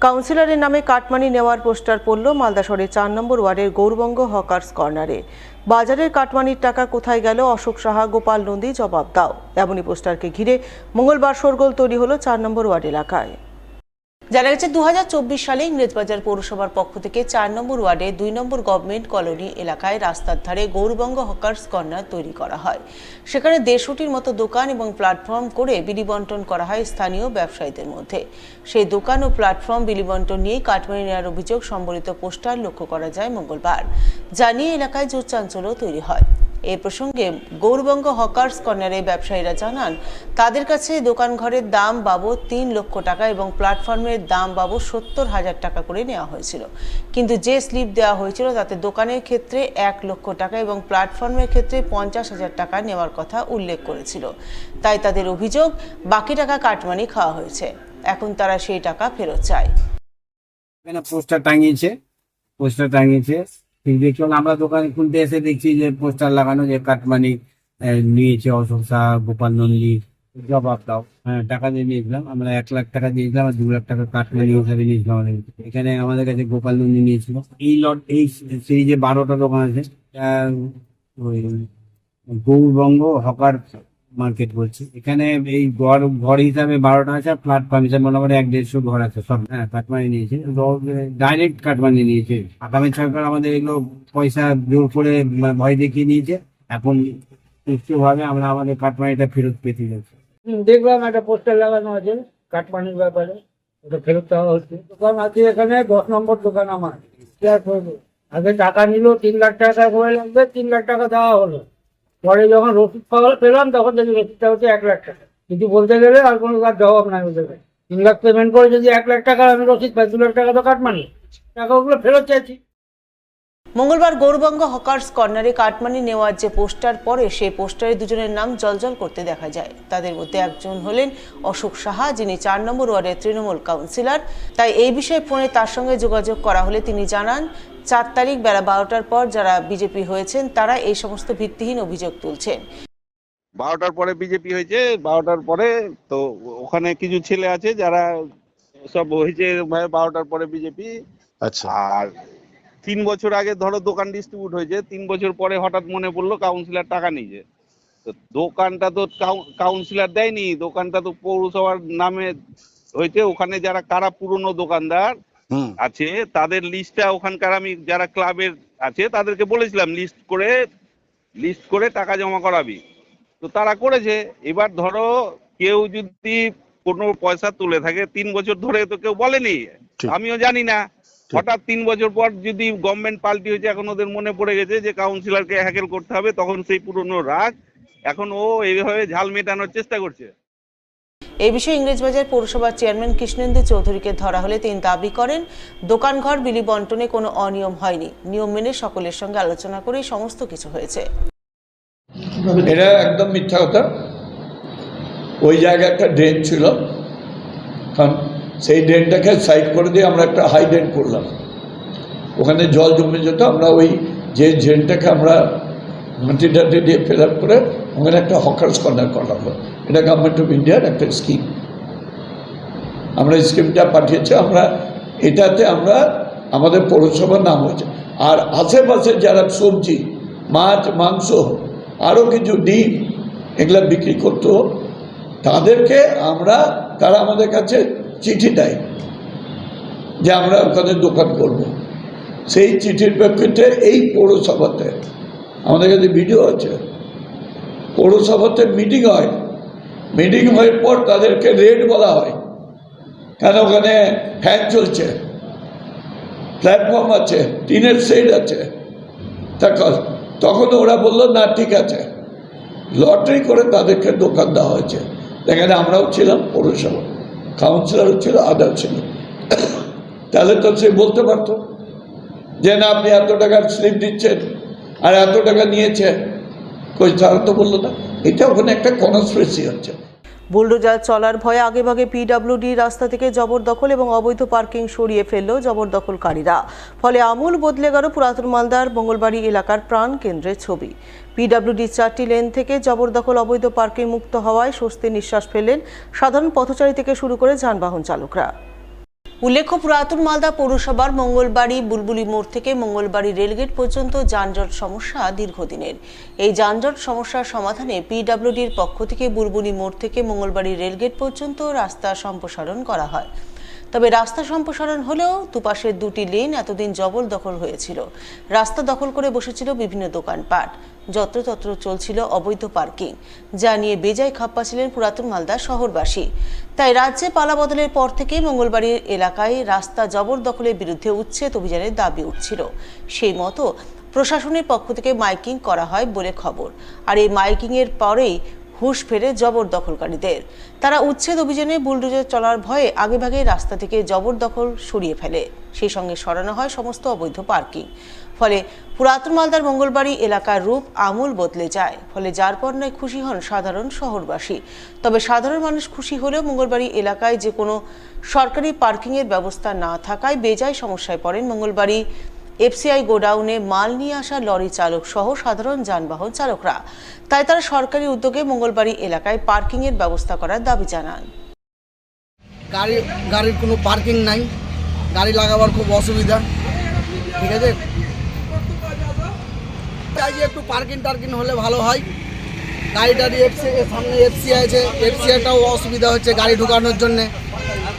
কাউন্সিলরের নামে কাটমানি নেওয়ার পোস্টার পড়ল মালদা শহরের ৪ নম্বর ওয়ার্ডের গৌরবঙ্গ হকার্স কর্নারে। বাজারের কাটমানির টাকা কোথায় গেল, অশোক সাহা, গোপাল নন্দী জবাব দাও, এমনই পোস্টারকে ঘিরে মঙ্গলবার শোরগোল তৈরি হলো ৪ নম্বর ওয়ার্ড এলাকায়। জানা গেছে ২০২৪ সালে ইংরেজবাজার পৌরসভার পক্ষ থেকে ৪ নম্বর ওয়ার্ডে ২ নম্বর গভর্নমেন্ট কলোনি এলাকায় রাস্তার ধারে গৌরবঙ্গ হকার্স কর্নার তৈরি করা হয়। সেখানে ১৫০টির মতো দোকান এবং প্ল্যাটফর্ম করে বিলি বন্টন করা হয় স্থানীয় ব্যবসায়ীদের মধ্যে। সেই দোকান ও প্ল্যাটফর্ম বিলি বন্টন নিয়েই কাটমানি নেওয়ার অভিযোগ সম্বলিত পোস্টার লক্ষ্য করা যায় মঙ্গলবার, যা নিয়ে এলাকায় জোর চাঞ্চল্য তৈরি হয়। এই প্রসঙ্গে গৌরবঙ্গ হকার্স কর্নারে ব্যবসায়ীরা জানান, তাদের কাছে দোকান ঘরের দাম বাবদ ৩ লক্ষ টাকা এবং প্ল্যাটফর্মের দাম বাবদ ৭০,০০০ টাকা করে নেওয়া হয়েছিল, কিন্তু যে স্লিপ দেওয়া হয়েছিল তাতে দোকানের ক্ষেত্রে ১ লক্ষ টাকা এবং প্ল্যাটফর্মের ক্ষেত্রে ৫০,০০০ টাকা নেওয়ার কথা উল্লেখ করেছিল। তাই তাদের অভিযোগ, বাকি টাকা কাটমানি খাওয়া হয়েছে। এখন তারা সেই টাকা ফেরত চায়। পোস্টার টাঙিয়েছে দেখলাম, আমরা দোকানে খুলতে এসে দেখছি যে পোস্টার লাগানো, যে কাটমানি নিয়েছে অশোক সাহা, গোপাল নন্দী জবাব দাও। হ্যাঁ, টাকা দিয়ে নিয়েছিলাম আমরা, ১ লাখ টাকা দিয়েছিলাম আর ২ লাখ টাকা কাটমানি হিসাবে নিয়েছিলাম আমাদের। এখানে আমাদের কাছে গোপাল নন্দী নিয়েছিল। এই সিরিজে ১২টা দোকান আছে। ওই গৌরবঙ্গ হকার মার্কেট বলছি। এখানে এই ঘর হিসাবে ১২টা আছে, প্ল্যাটফর্ম হিসাবে মোটামুটি ১-১৫০ ঘর আছে সব। হ্যাঁ, কাটমানি নিয়েছে, ডাইরেক্ট কাটমানি নিয়েছে। আগামী সরকার আমাদের এগুলো পয়সা জোর করে ভয় দেখিয়ে নিয়েছে। এখন সুষ্ঠুভাবে আমরা আমাদের কাটমানিটা ফেরত পেতে যাচ্ছি। দেখলাম একটা পোস্টার লাগানো আছে কাটমানির ব্যাপারে, ওটা ফেরত দেওয়া হচ্ছে। দোকান আছে এখানে ১০ নম্বর দোকান আমার। কি আর করবো, আগে টাকা নিল ৩ লাখ টাকা করে লাগবে, ৩ লাখ টাকা দেওয়া হলো। পরে যখন রসিদ পেলাম তখন দেখি রসিদটা হচ্ছে ১ লাখ টাকা। কিছু বলতে গেলে আর কোনো কাজ জবাব নাই ওদের কাছে। ৩ লাখ পেমেন্ট করে যদি ১ লাখ টাকা আমি রসিদ পাই, ২ লাখ টাকা তো কাটমানি, টাকা ওগুলো ফেরত চাইছি। মঙ্গলবার গৌরবঙ্গ হকার্স কর্নারে কাটমানি নেওয়ার যে পোস্টার পড়ে, সেই পোস্টারে দুজনের নাম জলজল করতে দেখা যায়। তাদের মধ্যে একজন হলেন অশোক সাহা, যিনি ৪ নম্বর ওয়ার্ডের তৃণমূল কাউন্সিলর। তাই এই বিষয়ে ফোনে তার সঙ্গে যোগাযোগ করা হলে তিনি জানান, ৪ তারিখ বেলা ১২টার পর যারা বিজেপি হয়েছেন তারা এই সমস্ত ভিত্তিহীন অভিযোগ তুলছেন। ১২টার পরে বিজেপি হয়েছে, ১২টার পরে তো ওখানে কিছু ছেলে আছে যারা সব হয়েছে ১২টার পরে বিজেপি। আচ্ছা, আর ৩ বছর আগে ধরো দোকান ডিস্ট্রিবিউট হয়েছে, 3 বছর পরে হঠাৎ মনে পড়লো কাউন্সিলর টাকা নিয়েছে। তো দোকানটা তো কাউন্সিলর দেয়নি, দোকানটা তো পৌরসভার নামে হয়েছে। ওখানে যারা কারা পুরনো দোকানদার আছে তাদের লিস্টটা ওখানকার, আমি যারা ক্লাবের আছে তাদেরকে বলেছিলাম লিস্ট করে টাকা জমা করাবি। তো তারা করেছে। এবার ধরো কেউ যদি কোনো পয়সা তুলে থাকে ৩ বছর ধরে তো কেউ বলেনি, আমিও জানি না। হঠাৎ ৩ বছর পর যদি গভর্নমেন্ট পাল্টি হয়েছে, এখন ওদের মনে পড়ে গেছে যে কাউন্সিলরকে হ্যাকেল করতে হবে, তখন সেই পুরনো রাগ এখন ও এইভাবে ঝাল মেটানোর চেষ্টা করছে। এই বিষয়ে ইংরেজবাজার পৌরসভার চেয়ারম্যান কৃষ্ণেন্দু চৌধুরীকে ধরা হলে তিনি দাবি করেন, দোকানঘর বিলি বন্টনে কোনো অনিয়ম হয়নি, নিয়ম মেনে সকলের সঙ্গে আলোচনা করেই সমস্ত কিছু হয়েছে। এটা একদম মিথ্যা কথা। ওই জায়গায় একটা ড্রেন ছিল, কারণ সেই ড্রেনটাকে সাইড করে দিয়ে আমরা একটা হাই ড্রেন করলাম। ওখানে জল জমে যেত, আমরা ওই যে ড্রেনটাকে আমরা মাটি টাটি দিয়ে ফিল আপ করে ওখানে একটা হকার্স কর্নার করা হয়। এটা গভর্নমেন্ট অফ ইন্ডিয়ার একটা স্কিম। আমরা স্কিমটা পাঠিয়েছি, আমরা এটাতে আমরা আমাদের পৌরসভার নাম হয়েছে। আর আশেপাশে যারা সবজি, মাছ, মাংস, আরও কিছু ডিম এগুলা বিক্রি করতো, তাদেরকে তারা আমাদের কাছে চিঠি দেয় যে আমরা ওখানে দোকান করব। সেই চিঠির প্রেক্ষিতে এই পৌরসভাতে আমাদের কাছে ভিডিও আছে, পৌরসভাতে মিটিং হয়। মিটিং হওয়ার পর তাদেরকে রেট বলা হয়, কেন ওখানে ফ্যান চলছে, প্ল্যাটফর্ম আছে, টিনের শেড আছে। তখন ওরা বললো না ঠিক আছে, লটারি করে তাদেরকে দোকান দেওয়া হয়েছে। এখানে আমরাও ছিলাম, পৌরসভা কাউন্সিলরও ছিল, আদার ছিল। তাহলে তো সে বলতে পারতো যে না আপনি এত টাকার স্লিপ দিচ্ছেন আর এত টাকা নিয়েছে, কই তারা তো বললো না। এটা ওখানে একটা কনস্পিরেসি হচ্ছে। বুলডোজার চলার ভয়ে আগেভাগে পিডব্লিউডি রাস্তা থেকে জবরদখল এবং অবৈধ পার্কিং সরিয়ে ফেলল জবরদখলকারীরা। ফলে আমূল বদলে গেল পুরাতন মালদার মঙ্গলবাড়ি এলাকার প্রাণ কেন্দ্রের ছবি। পিডব্লিউডি 4টি লেন থেকে জবরদখল অবৈধ পার্কিং মুক্ত হওয়ায় স্বস্তির নিঃশ্বাস ফেললেন সাধারণ পথচারী থেকে শুরু করে যানবাহন চালকরা। উল্লেখ্য, পুরাতন মালদা পৌরসভার মঙ্গলবাড়ি বুলবুলি মোড় থেকে মঙ্গলবাড়ি রেলগেট পর্যন্ত যানজট সমস্যা দীর্ঘদিনের। এই যানজট সমস্যার সমাধানে পিডব্লিউডির পক্ষ থেকে বুলবুলি মোড় থেকে মঙ্গলবাড়ি রেলগেট পর্যন্ত রাস্তা সম্প্রসারণ করা হয়। তবে রাস্তা সম্প্রসারণ হলেও দুপাশের দুটি লেন এতদিন জবরদখল হয়েছিল। রাস্তা দখল করে বসেছিল বিভিন্ন দোকানপাট, যত্রতত্র চলছিল অবৈধ পার্কিং, যা নিয়ে বেজায় খাপ্পা ছিলেন পুরাতন মালদা শহরবাসী। তাই রাজ্যে পালাবদলের পর থেকেই মঙ্গলবাড়ির এলাকায় রাস্তা জবরদখলের বিরুদ্ধে উচ্ছেদ অভিযানের দাবি উঠছিল। সেই মতো প্রশাসনের পক্ষ থেকে মাইকিং করা হয় বলে খবর। আর এই মাইকিংয়ের পরেই হুঁশ ফেরে জবরদখলকারীদের। তারা উচ্ছেদ অভিযানে বুলডোজার চলার ভয়ে আগেভাগে রাস্তা থেকে জবরদখল সরিয়ে ফেলে। সেই সঙ্গে সরানো হয় সমস্ত অবৈধ পার্কিং। ফলে পুরাতন মালদার মঙ্গলবাড়ি এলাকার রূপ আমূল বদলে যায়। ফলে যার পর নয় খুশি হন সাধারণ শহরবাসী। তবে সাধারণ মানুষ খুশি হলেও মঙ্গলবাড়ি এলাকায় যে কোনো সরকারি পার্কিংয়ের ব্যবস্থা না থাকায় বেজায় সমস্যায় পড়েন মঙ্গলবাড়ি এফসিআই গোডাউনে মাল নিয়ে আসা লরি চালক সহ সাধারণ যানবাহন চালকরা। তাই তারা সরকারি উদ্যোগে মঙ্গলবাড়ি এলাকায় পার্কিংয়ের ব্যবস্থা করার দাবি জানান। গাড়ির কোনো পার্কিং নাই, গাড়ি লাগাবার খুব অসুবিধা। ঠিক আছে, চাই যে একটু পার্কিং টার্কিং হলে ভালো হয়। গাড়িটারি সামনে এফসিআই আছে, এফসিআইটাও অসুবিধা হচ্ছে গাড়ি ঢুকানোর জন্যে।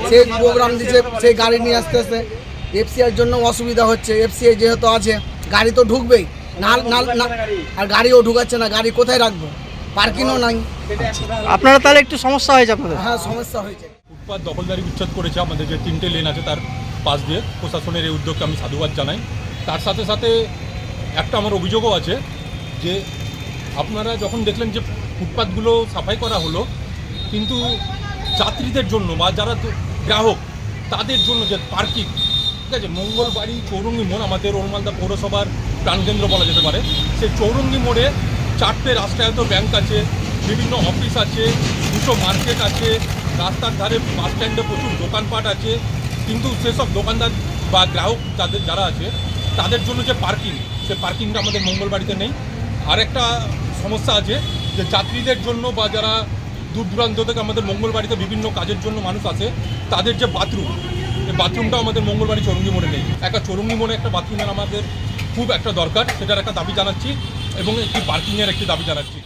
সেই প্রোগ্রাম দিচ্ছে, সেই গাড়ি নিয়ে আসতে এফসিআইয়ের জন্য অসুবিধা হচ্ছে। এফসিআই যেহেতু আছে, গাড়ি তো ঢুকবেই না, আর গাড়িও ঢুকাচ্ছে না। গাড়ি কোথায় রাখবো? পার্কিংও নাই। আপনারা তাহলে একটু সমস্যা হয়েছে আপনাদের? হ্যাঁ, সমস্যা হয়েছে। ফুটপাত দখলদারি উচ্ছেদ করেছে আমাদের যে 3টে লেন আছে তার পাশ দিয়ে। প্রশাসনের এই উদ্যোগকে আমি সাধুবাদ জানাই। তার সাথে সাথে একটা আমার অভিযোগও আছে যে আপনারা যখন দেখলেন যে ফুটপাতগুলো সাফাই করা হলো, কিন্তু যাত্রীদের জন্য বা যারা গ্রাহক তাদের জন্য যে পার্কিং, ঠিক আছে, মঙ্গলবাড়ি চৌরঙ্গি মোড় আমাদের ওলমালদা পৌরসভার প্রাণকেন্দ্র বলা যেতে পারে। সেই চৌরঙ্গি মোড়ে 4টে রাষ্ট্রায়ত্ত ব্যাংক আছে, বিভিন্ন অফিস আছে, 200 মার্কেট আছে, রাস্তার ধারে বাস স্ট্যান্ডে প্রচুর দোকানপাট আছে। কিন্তু সেসব দোকানদার বা গ্রাহক যারা আছে তাদের জন্য যে পার্কিং, সে পার্কিংটা আমাদের মঙ্গলবাড়িতে নেই। আর একটা সমস্যা আছে যে যাত্রীদের জন্য বা যারা দূর দূরান্ত থেকে আমাদের মঙ্গলবাড়িতে বিভিন্ন কাজের জন্য মানুষ আসে, তাদের যে বাথরুম, এই বাথরুমটাও আমাদের মঙ্গলবাড়ি চৌরঙ্গি মোড়ে নেই। একটা চৌরঙ্গি মোড়ে একটা বাথরুমের আমাদের খুব একটা দরকার, সেটার একটা দাবি জানাচ্ছি এবং একটি পার্কিংয়ের একটি দাবি জানাচ্ছি।